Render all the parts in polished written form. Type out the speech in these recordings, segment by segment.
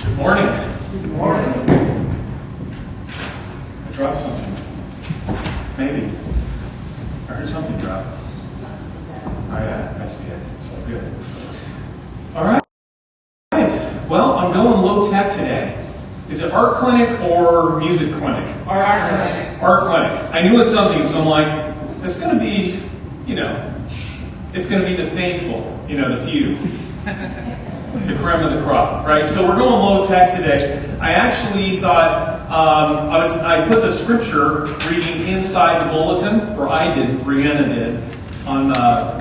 Good morning. Good morning. I dropped something. Maybe. I heard something drop. Oh yeah, I see it. So good. All right. Well, I'm going low tech today. Is it art clinic or music clinic? Art clinic. Art clinic. I knew it was something, so I'm like, it's going to be, it's going to be the faithful, the few. The creme of the crop, right? So we're going low tech today. I actually thought I put the scripture reading inside the bulletin, or I did, Brianna did, on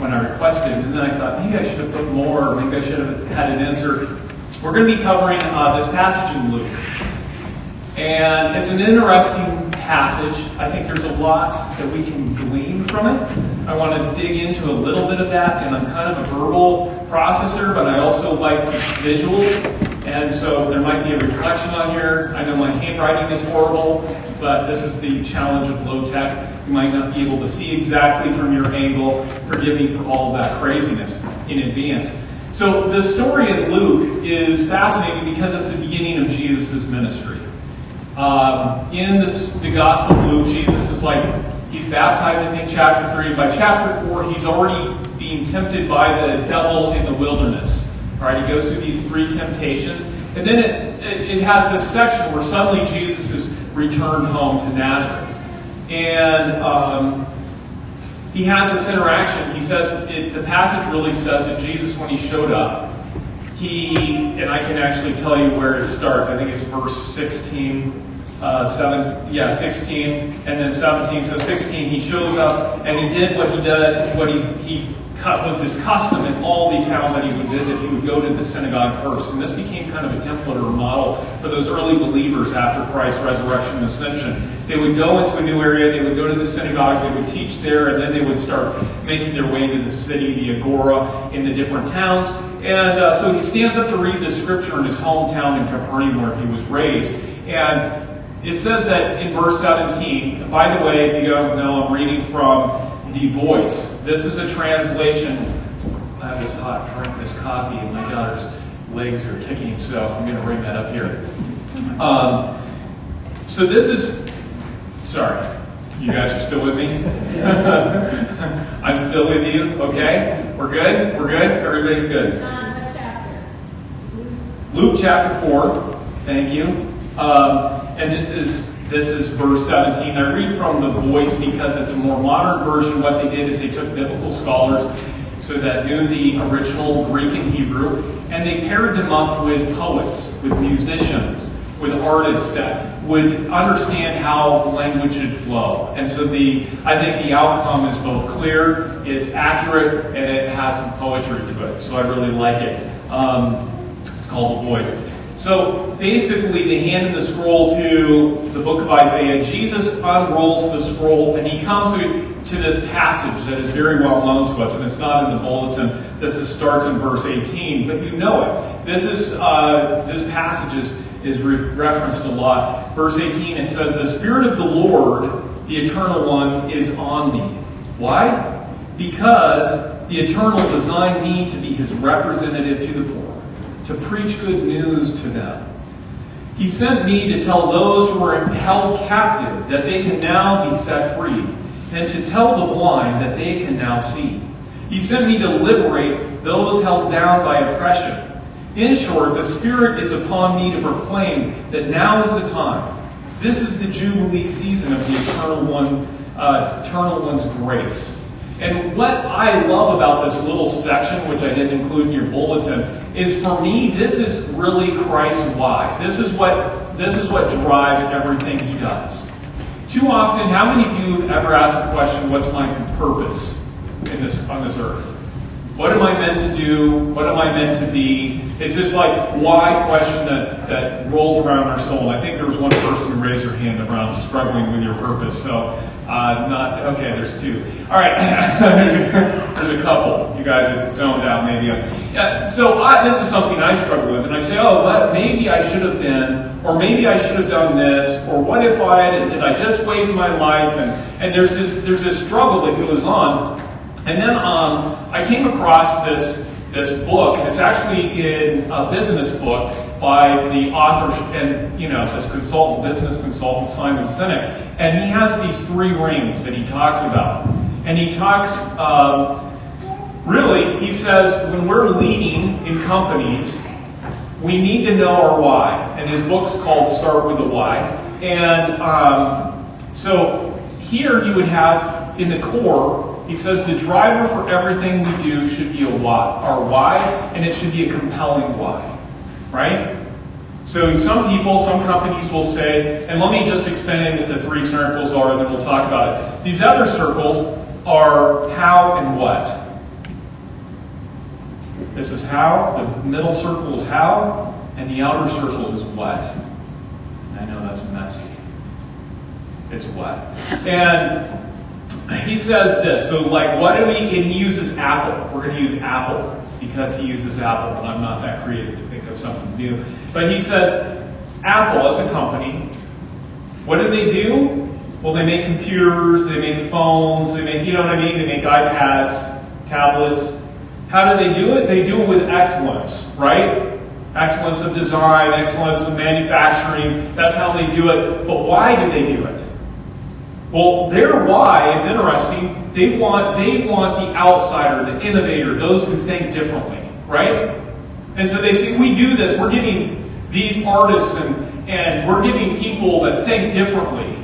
when I requested, and then I thought maybe I should have put more, or maybe I should have had an insert. We're going to be covering this passage in Luke, and it's an interesting passage. I think there's a lot that we can glean from it. I want to dig into a little bit of that, and I'm kind of a verbal processor, but I also like visuals, and so there might be a reflection on here. I know my handwriting is horrible, but this is the challenge of low tech. You might not be able to see exactly from your angle. Forgive me for all of that craziness in advance. So the story in Luke is fascinating because it's the beginning of Jesus' ministry. In the Gospel of Luke, Jesus is he's baptized, I think, chapter 3. By chapter 4, he's already being tempted by the devil in the wilderness. All right, he goes through these 3 temptations. And then it has this section where suddenly Jesus is returned home to Nazareth. And he has this interaction. He says, the passage really says that Jesus, when he showed up, and I can actually tell you where it starts. I think it's verse 16, 16, and then 17. So 16, he shows up, and he did what he cut was his custom in all the towns that he would visit. He would go to the synagogue first, and this became kind of a template or a model for those early believers after Christ's resurrection and ascension. They would go into a new area, they would go to the synagogue, they would teach there, and then they would start making their way into the city, the agora, in the different towns. And so he stands up to read the scripture in his hometown in Capernaum where he was raised. And it says that in verse 17, by the way, if you don't know, I'm reading from The Voice. This is a translation. I have this hot drink, this coffee, and my daughter's legs are kicking, so I'm going to bring that up here. So this is, sorry, you guys are still with me? I'm still with you, okay? We're good? We're good? Everybody's good? What chapter? Luke chapter 4, thank you. And this is verse 17. I read from The Voice because it's a more modern version. What they did is they took biblical scholars so that knew the original Greek and Hebrew, and they paired them up with poets, with musicians, with artists that would understand how language should flow. And so I think the outcome is both clear, it's accurate, and it has some poetry to it. So I really like it. It's called The Voice. So basically, they hand the scroll to the book of Isaiah. Jesus unrolls the scroll, and he comes to this passage that is very well known to us, and it's not in the bulletin. This starts in verse 18, but you know it. This passage is referenced a lot. Verse 18, it says, "The Spirit of the Lord, the Eternal One, is on me." Why? Because the Eternal designed me to be his representative to the poor, to preach good news to them. He sent me to tell those who were held captive that they can now be set free, and to tell the blind that they can now see. He sent me to liberate those held down by oppression. In short, the Spirit is upon me to proclaim that now is the time. This is the Jubilee season of the Eternal One's grace. And what I love about this little section, which I didn't include in your bulletin, is for me, this is really Christ's why. This is what drives everything he does. Too often, how many of you have ever asked the question, what's my purpose on this earth? What am I meant to do? What am I meant to be? It's this why question that rolls around our soul. And I think there was one person who raised her hand around struggling with your purpose. So, there's 2. All right, there's a couple. You guys are zoned out maybe. This is something I struggle with. And I say, maybe I should have been, or maybe I should have done this, or what if did I just waste my life? And there's this struggle that goes on. And then I came across this book. It's actually in a business book by the author and this business consultant Simon Sinek, and he has these 3 rings that he talks about, and he talks really he says when we're leading in companies, we need to know our why, and his book's called Start with the Why, and so here he would have in the core. He says the driver for everything we do should be our why, and it should be a compelling why, right? So some companies will say, and let me just explain what the 3 circles are, and then we'll talk about it. These other circles are how and what. This is how, the middle circle is how, and the outer circle is what. I know that's messy. It's what. And he says this, so and he uses Apple. We're going to use Apple because he uses Apple, and I'm not that creative to think of something new. But he says, Apple as a company, what do? Well, they make computers, they make phones, they make, they make iPads, tablets. How do they do it? They do it with excellence, right? Excellence of design, excellence of manufacturing. That's how they do it. But why do they do it? Well, their why is interesting. They want the outsider, the innovator, those who think differently, right? And so they say, we do this. We're giving these artists and we're giving people that think differently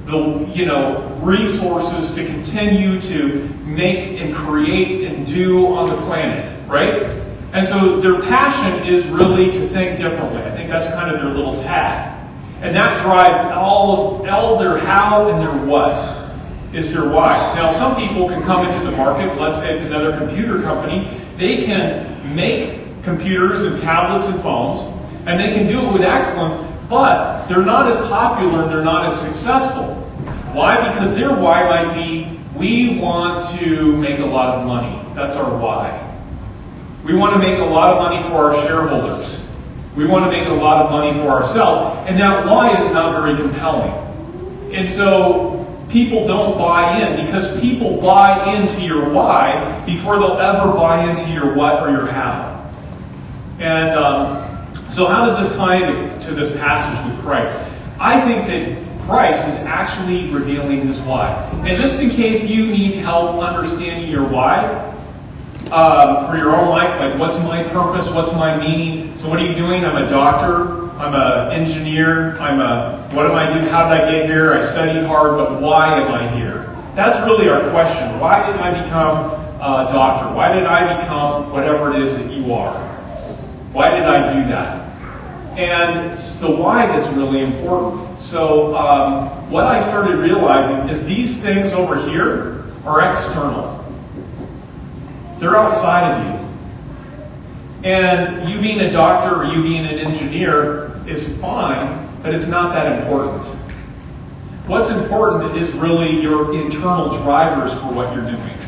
the resources to continue to make and create and do on the planet, right? And so their passion is really to think differently. I think that's kind of their little tag. And that drives all their how and their what is their why. Now, some people can come into the market, let's say it's another computer company, they can make computers and tablets and phones, and they can do it with excellence, but they're not as popular and they're not as successful. Why? Because their why might be, we want to make a lot of money. That's our why. We want to make a lot of money for our shareholders. We want to make a lot of money for ourselves, and that why is not very compelling. And so people don't buy in, because people buy into your why before they'll ever buy into your what or your how. And so how does this tie into this passage with Christ? I think that Christ is actually revealing his why. And just in case you need help understanding your why, for your own life, like what's my purpose, what's my meaning? So what are you doing? I'm a doctor, I'm an engineer, what am I doing? How did I get here? I studied hard, but why am I here? That's really our question. Why did I become a doctor? Why did I become whatever it is that you are? Why did I do that? And it's the why that's really important. So what I started realizing is these things over here are external. They're outside of you. And you being a doctor or you being an engineer is fine, but it's not that important. What's important is really your internal drivers for what you're doing.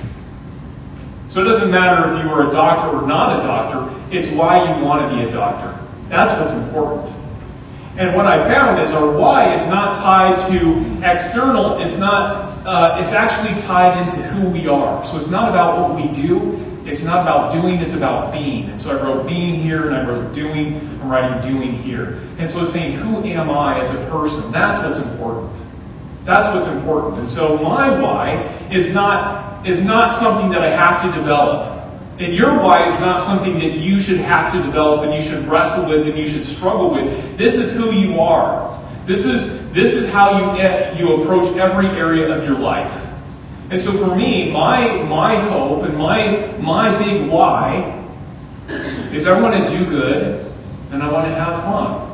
So it doesn't matter if you are a doctor or not a doctor, it's why you want to be a doctor. That's what's important. And what I found is our why is not tied to external, it's actually tied into who we are. So it's not about what we do, it's not about doing, it's about being. And so I wrote being here, and I wrote doing, I'm writing doing here. And so it's saying, who am I as a person? That's what's important. That's what's important. And so my why is not something that I have to develop. And your why is not something that you should have to develop and you should wrestle with and you should struggle with. This is who you are. This is how you approach every area of your life. And so for me, my hope and my big why is I want to do good and I want to have fun.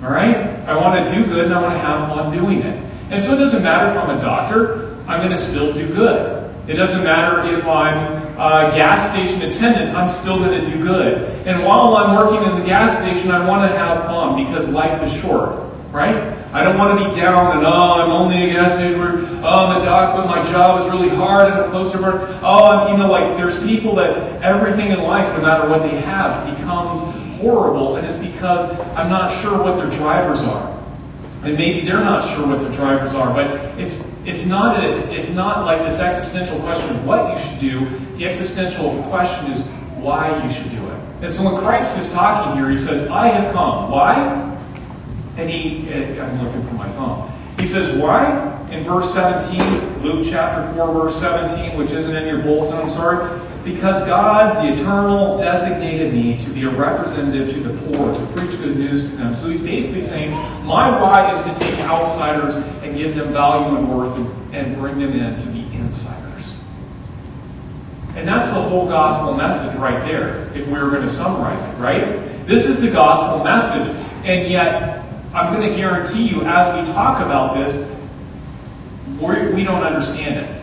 All right? I want to do good and I want to have fun doing it. And so it doesn't matter if I'm a doctor, I'm going to still do good. It doesn't matter if I'm a gas station attendant, I'm still going to do good. And while I'm working in the gas station, I want to have fun because life is short, right? I don't want to be down and, I'm only a gas station worker. I'm a doc, but my job is really hard and I'm close to work. There's people that everything in life, no matter what they have, becomes horrible, and it's because I'm not sure what their drivers are. And maybe they're not sure what their drivers are, but it's not like this existential question of what you should do. The existential question is why you should do it. And so when Christ is talking here, he says, I have come. Why? And I'm looking for my phone. He says, why? In verse 17, Luke chapter 4, verse 17, which isn't in your bulletin, I'm sorry. Because God, the Eternal, designated me to be a representative to the poor, to preach good news to them. So he's basically saying, my why is to take outsiders and give them value and worth and bring them in to be insiders. And that's the whole gospel message right there, if we were going to summarize it, right? This is the gospel message. And yet, I'm going to guarantee you, as we talk about this, we don't understand it.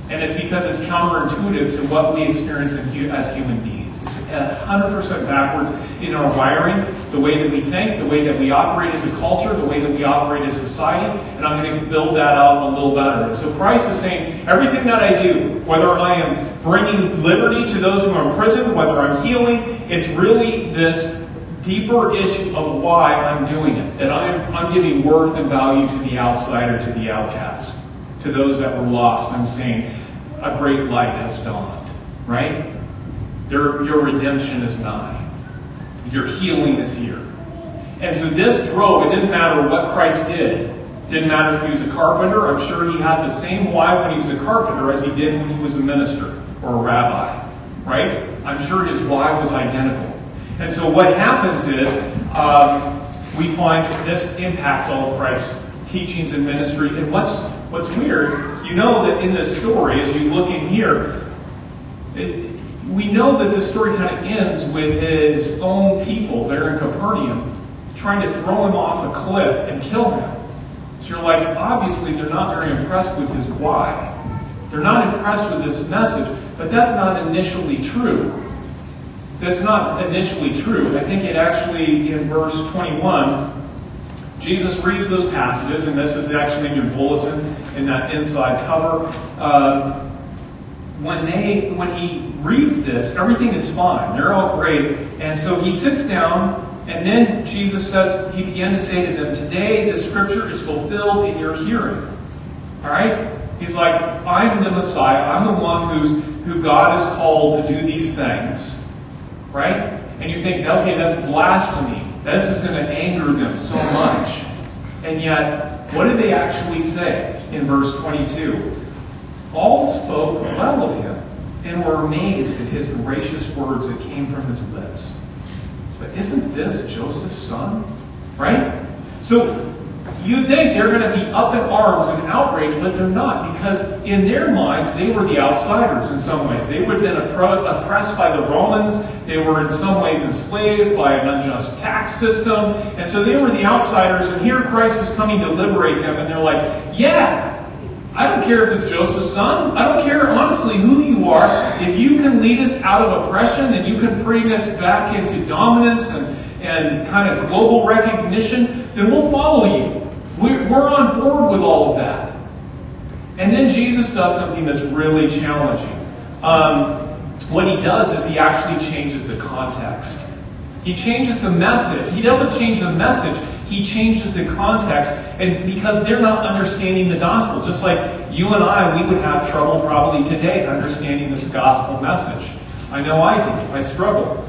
And it's because it's counterintuitive to what we experience as human beings. It's 100% backwards in our wiring, the way that we think, the way that we operate as a culture, the way that we operate as society. And I'm going to build that out a little better. And so Christ is saying, everything that I do, whether I am bringing liberty to those who are in prison, whether I'm healing, it's really this deeper issue of why I'm doing it. That I'm giving worth and value to the outsider, to the outcast. To those that were lost, I'm saying a great light has dawned, right? Your redemption is nigh. Your healing is here. And so this drove, it didn't matter what Christ did. It didn't matter if he was a carpenter. I'm sure he had the same why when he was a carpenter as he did when he was a minister or a rabbi, right? I'm sure his why was identical. And so what happens is we find this impacts all of Christ's teachings and ministry. And what's weird, you know that in this story, as you look in here, we know that this story kind of ends with his own people there in Capernaum trying to throw him off a cliff and kill him. So you're like, obviously they're not very impressed with his why. They're not impressed with this message, but that's not initially true. That's not initially true. I think it actually, in verse 21, Jesus reads those passages, and this is actually in your bulletin, in that inside cover. When he reads this, everything is fine. They're all great. And so he sits down, and then Jesus says, he began to say to them, today the scripture is fulfilled in your hearing. All right? He's like, I'm the Messiah. I'm the one who God has called to do these things. Right? And you think, okay, that's blasphemy. This is going to anger them so much. And yet, what did they actually say in verse 22? All spoke well of him and were amazed at his gracious words that came from his lips. But isn't this Joseph's son? Right? So, you'd think they're going to be up in arms and outraged, but they're not, because in their minds, they were the outsiders in some ways. They would have been oppressed by the Romans. They were in some ways enslaved by an unjust tax system. And so they were the outsiders, and here Christ is coming to liberate them, and they're like, yeah, I don't care if it's Joseph's son. I don't care, honestly, who you are. If you can lead us out of oppression, and you can bring us back into dominance and kind of global recognition, then we'll follow you. We're on board with all of that. And then Jesus does something that's really challenging. What he does is he actually changes the context. He changes the message. He doesn't change the message. He changes the context. And it's because they're not understanding the gospel. Just like you and I, we would have trouble probably today understanding this gospel message. I know I do. I struggle.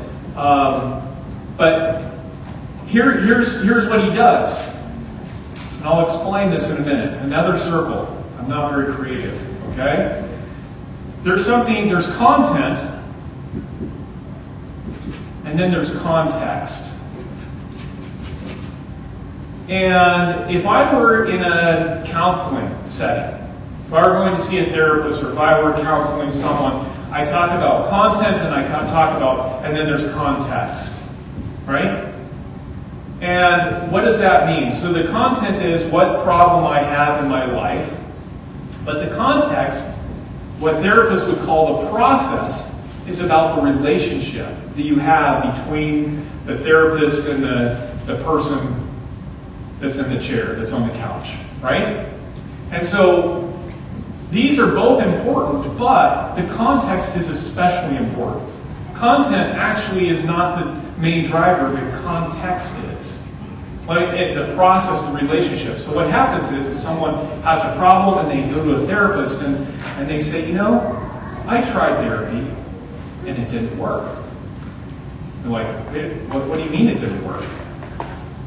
But here's what he does. And I'll explain this in a minute. Another circle. I'm not very creative. Okay? There's content, and then there's context. And if I were in a counseling setting, if I were going to see a therapist, or if I were counseling someone, I talk about content and then there's context. Right? And what does that mean? So the content is what problem I have in my life. But the context, what therapists would call the process, is about the relationship that you have between the therapist and the person that's in the chair, that's on the couch. Right? And so these are both important, but the context is especially important. Content actually is not the main driver, the context is. Like the process, the relationship. So what happens is someone has a problem and they go to a therapist and they say, I tried therapy and it didn't work. You're like, what do you mean it didn't work?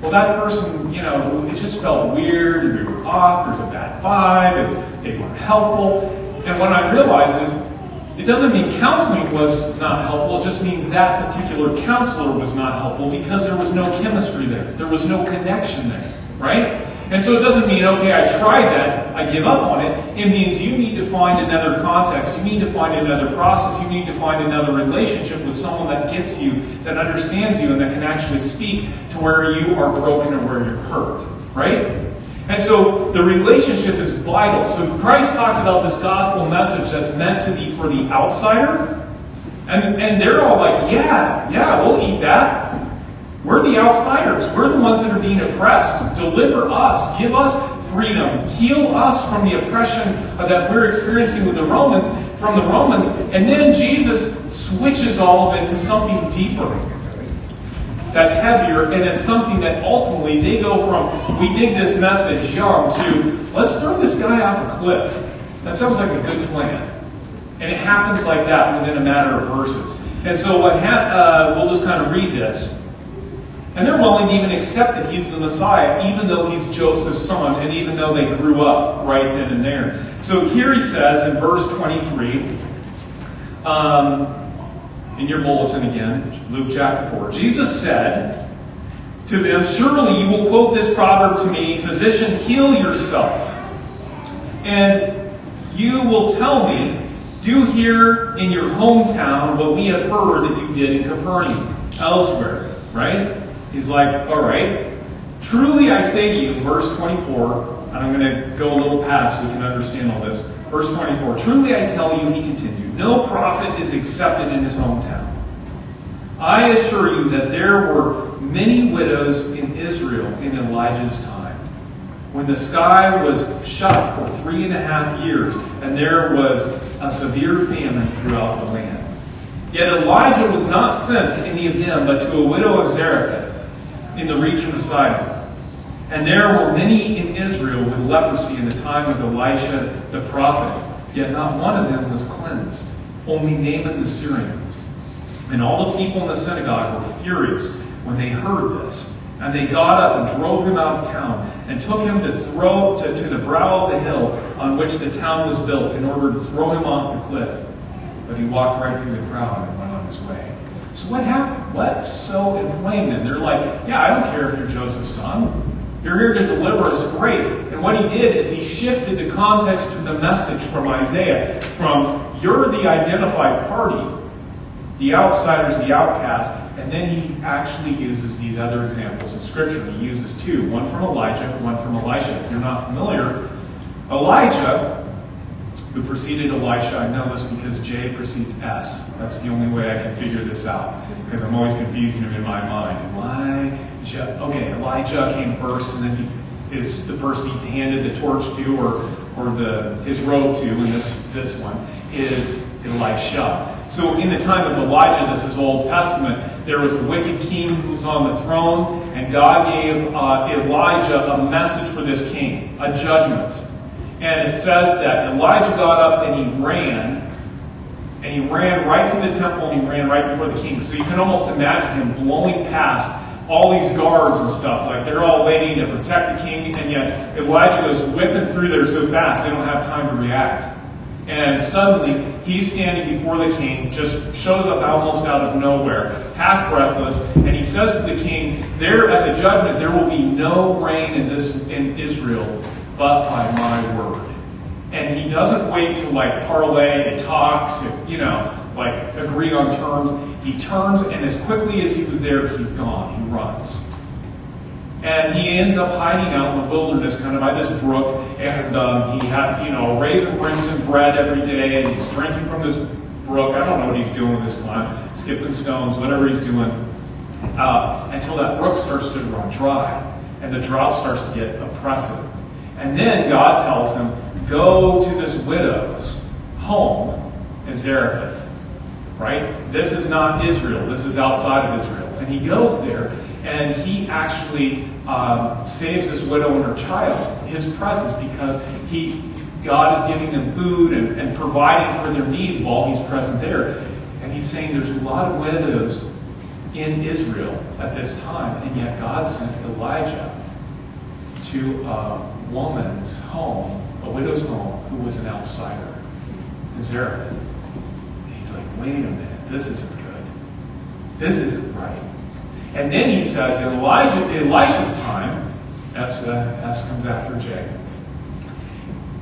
Well, that person, it just felt weird, and we were off, there's a bad vibe, and they weren't helpful. And what I realized is, it doesn't mean counseling was not helpful, it just means that particular counselor was not helpful because there was no chemistry there. There was no connection there, right? And so it doesn't mean, okay, I tried that, I give up on it. It means you need to find another context, you need to find another process, you need to find another relationship with someone that gets you, that understands you, and that can actually speak to where you are broken or where you're hurt, right? And so the relationship is vital. So Christ talks about this gospel message that's meant to be for the outsider. And they're all like, yeah, we'll eat that. We're the outsiders. We're the ones that are being oppressed. Deliver us. Give us freedom. Heal us from the oppression that we're experiencing with the Romans, from the Romans. And then Jesus switches all of it to something deeper. That's heavier, and it's something that ultimately they go from, we dig this message young, to, let's throw this guy off a cliff. That sounds like a good plan. And it happens like that within a matter of verses. And so we'll just kind of read this. And they're willing to even accept that he's the Messiah, even though he's Joseph's son, and even though they grew up right then and there. So here he says in verse 23, in your bulletin again, Luke chapter 4. Jesus said to them, surely you will quote this proverb to me, physician, heal yourself. And you will tell me, do here in your hometown what we have heard that you did in Capernaum, elsewhere. Right? He's like, all right. Truly I say to you, verse 24, and I'm going to go a little past so we can understand all this. Verse 24, truly I tell you, he continued, no prophet is accepted in his hometown. I assure you that there were many widows in Israel in Elijah's time, when the sky was shut for 3.5 years, and there was a severe famine throughout the land. Yet Elijah was not sent to any of them, but to a widow of Zarephath, in the region of Sidon. And there were many in Israel with leprosy in the time of Elisha the prophet, yet not one of them was cleansed, only Naaman the Syrian. And all the people in the synagogue were furious when they heard this. And they got up and drove him out of town, and took him to the brow of the hill on which the town was built, in order to throw him off the cliff. But he walked right through the crowd and went on his way. So what happened? What's so inflamed them? They're like, yeah, I don't care if you're Joseph's son. You're here to deliver us, great. And what he did is he shifted the context of the message from Isaiah, from you're the identified party, the outsiders, the outcast, and then he actually uses these other examples in Scripture. He uses two, one from Elijah, one from Elisha. If you're not familiar, Elijah, who preceded Elisha, I know this because J precedes S. That's the only way I can figure this out, because I'm always confusing him in my mind. Elijah, okay, Elijah came first, and then he is the person he handed the torch to, or his robe to, and this one is Elisha. So in the time of Elijah, this is Old Testament, there was a wicked king who was on the throne, and God gave Elijah a message for this king, a judgment. And it says that Elijah got up and he ran right to the temple, and he ran right before the king. So you can almost imagine him blowing past all these guards and stuff, like they're all waiting to protect the king, and yet Elijah goes whipping through there so fast they don't have time to react. And suddenly, he's standing before the king, just shows up almost out of nowhere, half breathless, and he says to the king, there, as a judgment, there will be no rain in Israel, but by my word. And he doesn't wait to parlay and talk to, agree on terms. He turns, and as quickly as he was there, he's gone. He runs. And he ends up hiding out in the wilderness, kind of by this brook. And he had, a raven brings him bread every day, and he's drinking from this brook. I don't know what he's doing with this time, skipping stones, whatever he's doing, until that brook starts to run dry, and the drought starts to get oppressive. And then God tells him, go to this widow's home in Zarephath. Right? This is not Israel. This is outside of Israel. And he goes there, and he actually saves this widow and her child, his presence, because God is giving them food and providing for their needs while he's present there. And he's saying there's a lot of widows in Israel at this time, and yet God sent Elijah to a woman's home, a widow's home, who was an outsider in Zarephath. And he's like, wait a minute, this isn't good. This isn't right. And then he says, in Elisha's time, S comes after J.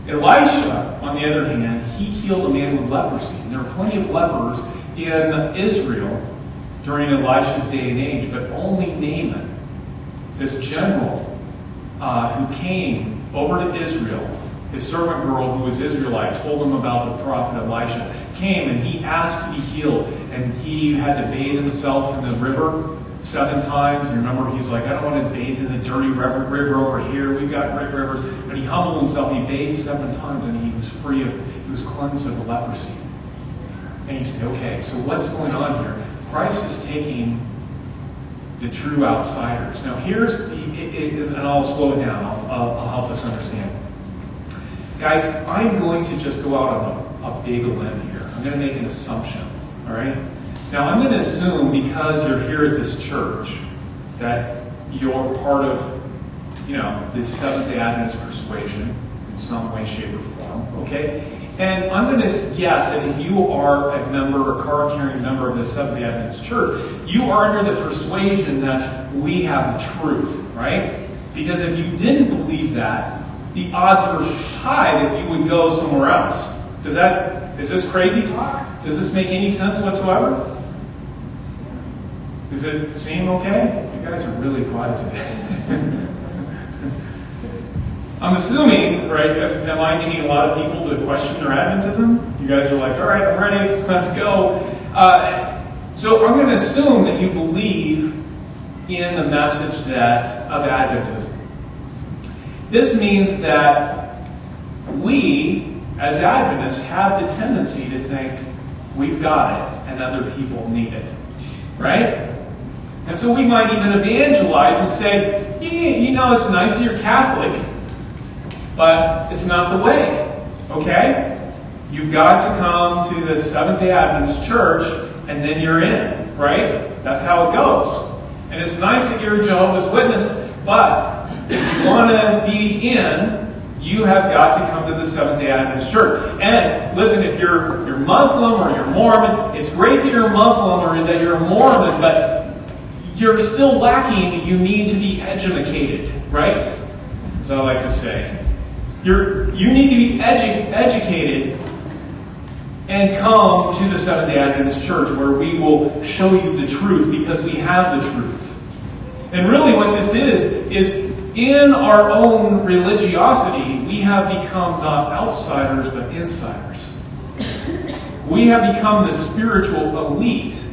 Elisha, on the other hand, he healed a man with leprosy. And there were plenty of lepers in Israel during Elisha's day and age, but only Naaman, this general who came over to Israel, his servant girl who was Israelite, told him about the prophet Elisha, came and he asked to be healed, and he had to bathe himself in the river 7 times. And remember, he's like, I don't want to bathe in the dirty river over here. We've got great rivers. But he humbled himself. He bathed 7 times, and he was cleansed of the leprosy. And you say, okay, so what's going on here? Christ is taking the true outsiders. Now and I'll slow it down. I'll help us understand. Guys, I'm going to just go out on a big limb here. I'm going to make an assumption. All right? Now, I'm going to assume, because you're here at this church, that you're part of, the Seventh-day Adventist persuasion in some way, shape, or form. Okay? And I'm going to guess that if you are a member, a card-carrying member of the Seventh-day Adventist Church, you are under the persuasion that we have the truth, right? Because if you didn't believe that, the odds are high that you would go somewhere else. Is this crazy talk? Does this make any sense whatsoever? Does it seem okay? You guys are really quiet today. I'm assuming, right, am I getting a lot of people to question their Adventism? You guys are like, all right, I'm ready, let's go. So I'm going to assume that you believe in the message of Adventism. This means that we, as Adventists, have the tendency to think we've got it and other people need it. Right? And so we might even evangelize and say, it's nice that you're Catholic, but it's not the way. Okay? You've got to come to the Seventh-day Adventist Church, and then you're in. Right? That's how it goes. And it's nice that you're a Jehovah's Witness, but if you want to be in, you have got to come to the Seventh-day Adventist Church. And listen, if you're Muslim or you're Mormon, it's great that you're a Muslim or that you're a Mormon, but you're still lacking. You need to be educated, right? As I like to say. You need to be educated and come to the Seventh-day Adventist Church, where we will show you the truth, because we have the truth. And really what this is in our own religiosity, we have become not outsiders, but insiders. We have become the spiritual elite.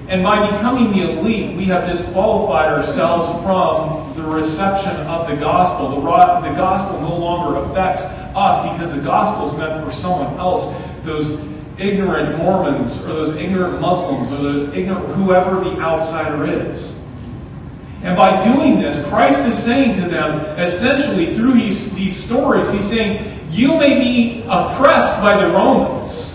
And by becoming the elite, we have disqualified ourselves from the reception of the gospel. The gospel no longer affects us, because the gospel is meant for someone else. Those ignorant Mormons, or those ignorant Muslims, or those ignorant whoever the outsider is. And by doing this, Christ is saying to them, essentially through these stories, he's saying, you may be oppressed by the Romans.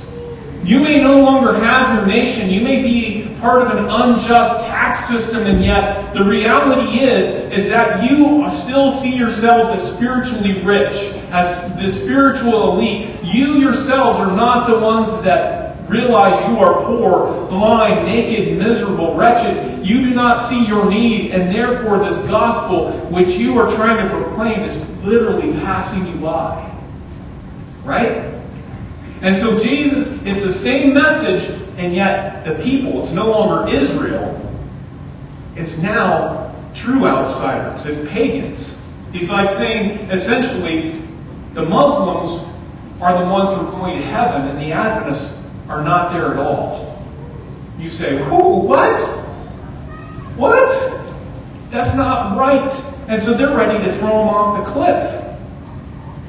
You may no longer have your nation. You may be part of an unjust tax system, and yet the reality is that you still see yourselves as spiritually rich, as the spiritual elite. You yourselves are not the ones that realize you are poor, blind, naked, miserable, wretched. You do not see your need, and therefore this gospel which you are trying to proclaim is literally passing you by. Right? And so Jesus, it's the same message, and yet the people, it's no longer Israel. It's now true outsiders. It's pagans. He's like saying, essentially, the Muslims are the ones who are going to heaven, and the Adventists are not there at all. You say, who? What? What? That's not right. And so they're ready to throw them off the cliff.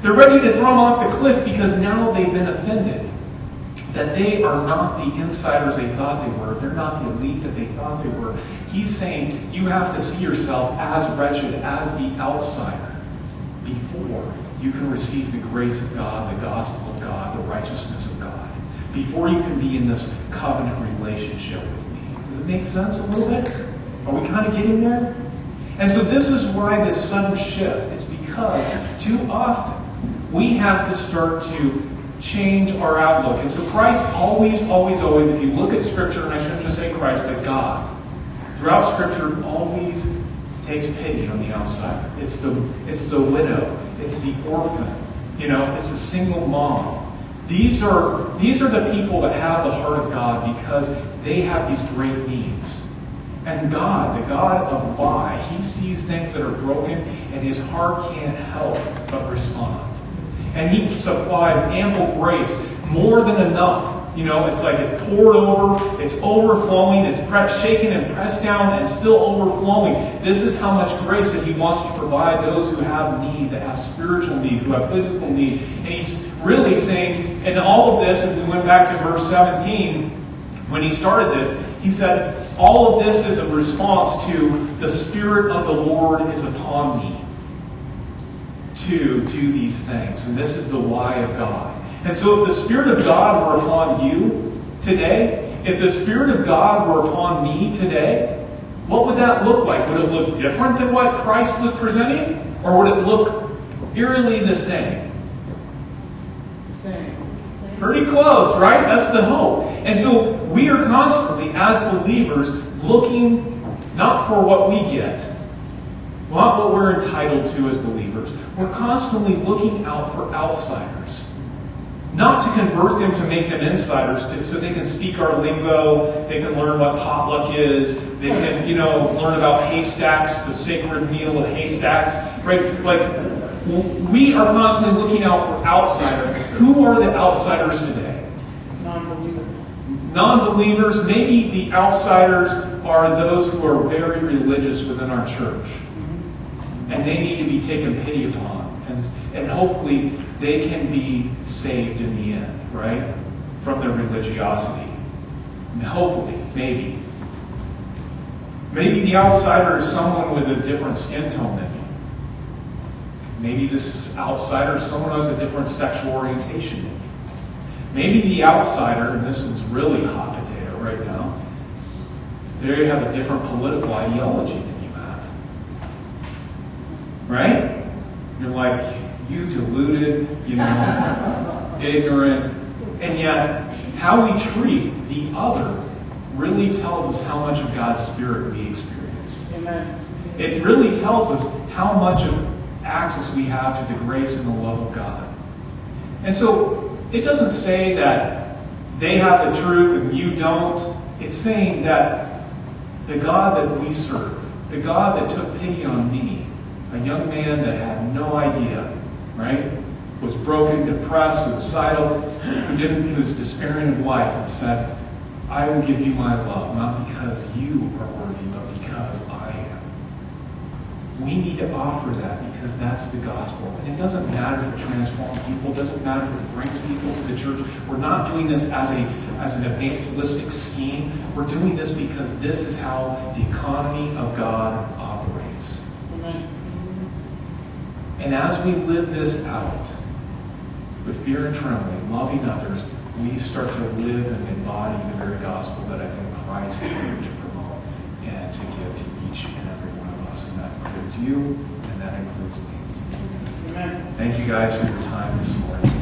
They're ready to throw them off the cliff because now they've been offended. That they are not the insiders they thought they were. They're not the elite that they thought they were. He's saying you have to see yourself as wretched as the outsider before you can receive the grace of God, the gospel of God, the righteousness of God. Before you can be in this covenant relationship with me. Does it make sense a little bit? Are we kind of getting there? And so this is why this sudden shift. It's because too often we have to start to change our outlook. And so Christ always, if you look at Scripture, and I shouldn't just say Christ, but God, throughout Scripture always takes pity on the outsider. It's the widow. It's the orphan. It's the single mom. These are the people that have the heart of God because they have these great needs. And God, the God of why, He sees things that are broken and His heart can't help but respond. And He supplies ample grace, more than enough. It's like it's poured over, it's overflowing, it's shaken and pressed down and still overflowing. This is how much grace that He wants to provide those who have need, that have spiritual need, who have physical need. And He's really saying, and all of this, as we went back to verse 17, when He started this, He said, all of this is a response to the Spirit of the Lord is upon me to do these things. And this is the why of God. And so if the Spirit of God were upon you today, if the Spirit of God were upon me today, what would that look like? Would it look different than what Christ was presenting? Or would it look eerily the same? Same. Pretty close, right? That's the hope. And so we are constantly, as believers, looking not for what we get, not what we're entitled to as believers. We're constantly looking out for outsiders. Not to convert them to make them insiders, so they can speak our lingo, they can learn what potluck is, they can, learn about haystacks, the sacred meal of haystacks, right? Like, we are constantly looking out for outsiders. Who are the outsiders today? Non-believers. Non-believers. Maybe the outsiders are those who are very religious within our church. And they need to be taken pity upon. And hopefully they can be saved in the end, right? From their religiosity. And hopefully, maybe. Maybe the outsider is someone with a different skin tone than you. Maybe this outsider is someone who has a different sexual orientation than you. Maybe the outsider, and this one's really hot potato right now, they have a different political ideology than you have. Right? You're like, you deluded, ignorant. And yet, how we treat the other really tells us how much of God's Spirit we experienced. Amen. It really tells us how much of access we have to the grace and the love of God. And so, it doesn't say that they have the truth and you don't. It's saying that the God that we serve, the God that took pity on me, a young man that had no idea, right, was broken, depressed, suicidal, who was despairing of life, and said, I will give you my love, not because you are worthy, but because I am. We need to offer that because that's the gospel. And it doesn't matter if it transforms people. It doesn't matter if it brings people to the church. We're not doing this as an evangelistic scheme. We're doing this because this is how the economy of God operates. Amen. And as we live this out with fear and trembling, loving others, we start to live and embody the very gospel that I think Christ came to promote and to give to each and every one of us. And that includes you, and that includes me. Amen. Thank you guys for your time this morning.